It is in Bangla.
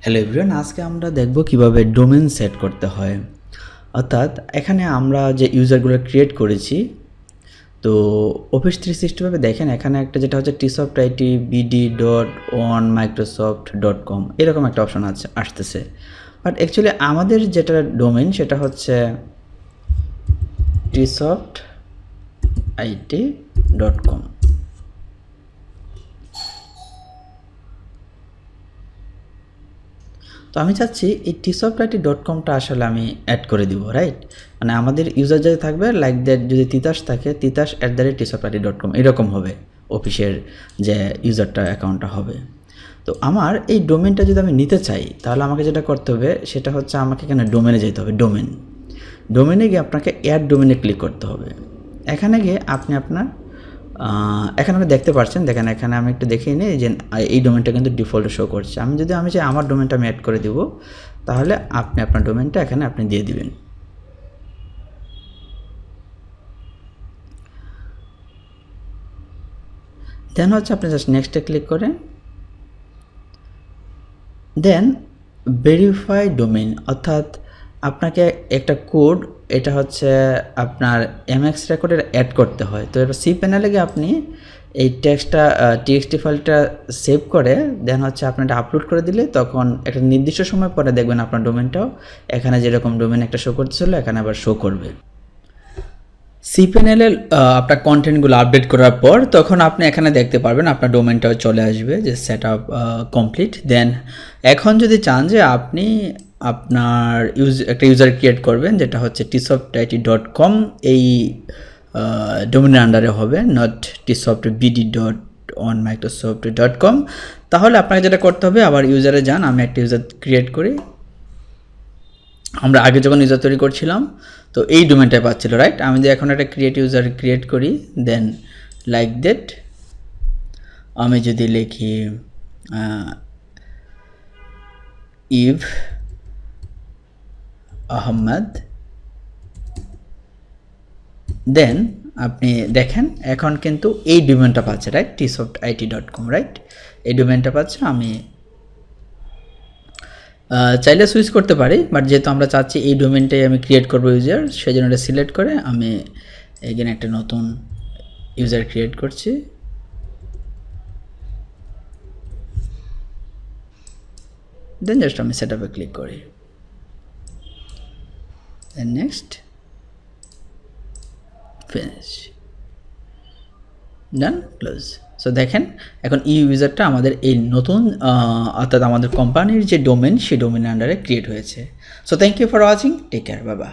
হ্যালো এভরিওয়ান, আজকে আমরা দেখব কিভাবে ডোমেন সেট করতে হয়। অর্থাৎ এখানে আমরা যে ইউজারগুলো ক্রিয়েট করেছি, তো অফিস 365 দেখেন এখানে একটা যেটা হচ্ছে tsoftit.bd.onmicrosoft.com এরকম একটা অপশন আসতেছে। বাট অ্যাকচুয়ালি আমাদের যেটা ডোমেন সেটা হচ্ছে tsoftit.com। তো আমি চাচ্ছি এই tsoftit.com-টা আসলে আমি অ্যাড করে দিব, রাইট? মানে আমাদের ইউজার যাতে থাকবে লাইক দ্যাট, যদি তিতাস থাকে titas@tsoftit.com এরকম হবে অফিসের যে ইউজারটা অ্যাকাউন্টটা হবে। তো আমার এই ডোমেনটা যদি আমি নিতে চাই তাহলে আমাকে যেটা করতে হবে সেটা হচ্ছে আমাকে এখানে ডোমেনে যেতে হবে। ডোমেনে গিয়ে আপনাকে অ্যাড ডোমেনে ক্লিক করতে হবে। এখানে গিয়ে আপনি আপনার এখানে আপনি দেখতে পাচ্ছেন, দেখেন এখানে আমি একটু দেখিয়ে নিই যে এই ডোমেনটা কিন্তু ডিফল্ট শো করছে। আমি চাই আমার ডোমেনটা আমি অ্যাড করে দিব, তাহলে আপনি আপনার ডোমেনটা এখানে আপনি দিয়ে দিবেন। দেন হচ্ছে আপনি জাস্ট নেক্সটে ক্লিক করেন, দেন ভেরিফাই ডোমেন, অর্থাৎ আপনাকে একটা কোড, এটা হচ্ছে আপনার এমএক্স রেকর্ডের অ্যাড করতে হয়। তো এটা সি প্যানেলে গিয়ে আপনি এই টিএক্সটি ফাইলটা সেভ করে দেন হচ্ছে আপনি এটা আপলোড করে দিলে তখন একটা নির্দিষ্ট সময় পরে দেখবেন আপনার ডোমেনটাও এখানে যেরকম ডোমেন একটা শো করতেছিল এখানে আবার শো করবে। সি প্যানেলে আপনার কন্টেন্টগুলো আপডেট করার পর তখন আপনি এখানে দেখতে পারবেন আপনার ডোমেনটাও চলে আসবে যে সেট আপ কমপ্লিট। দেন এখন যদি চান যে আপনি আপনার একটা ইউজার ক্রিয়েট করবেন যেটা হচ্ছে tsoftit.com এই ডোমেনের আন্ডারে হবে, নট tsoftit.bd.onmicrosoft.com। তাহলে আপনাকে যেটা করতে হবে, আবার ইউজারে যান, আমি একটা ইউজার ক্রিয়েট করি। আমরা আগে যখন ইউজার তৈরি করছিলাম তো এই ডোমেনটাই পাচ্ছিল, রাইট? আমি যদি এখন একটা ইউজার ক্রিয়েট করি, দেন লাইক দ্যাট আমি যদি লিখি ইভ আহমদ, দেন আপনি দেখেন এখন কিন্তু এই ডোমেনটা পাচ্ছে, রাইট? tsoftit.com, right? এই ডোমেনটা পাচ্ছে। আমি চাইলে সুইচ করতে পারি, বাট যেহেতু আমরা চাচ্ছি এই ডোমেনটাই আমি ক্রিয়েট করবো ইউজার, সেই জন্য এটা সিলেক্ট করে আমি এখানে একটা নতুন ইউজার ক্রিয়েট করছি। দেন জাস্ট আমি সেট আপে ক্লিক করি, দেন নেক্সট, ফিনিশ, ডান, ক্লোজ। সো দেখেন এখন এই ইউজারটা আমাদের এই নতুন অর্থাৎ আমাদের কোম্পানির যে ডোমেন সেই ডোমেনের আন্ডারে ক্রিয়েট হয়েছে। So thank you for watching, take care, bye by.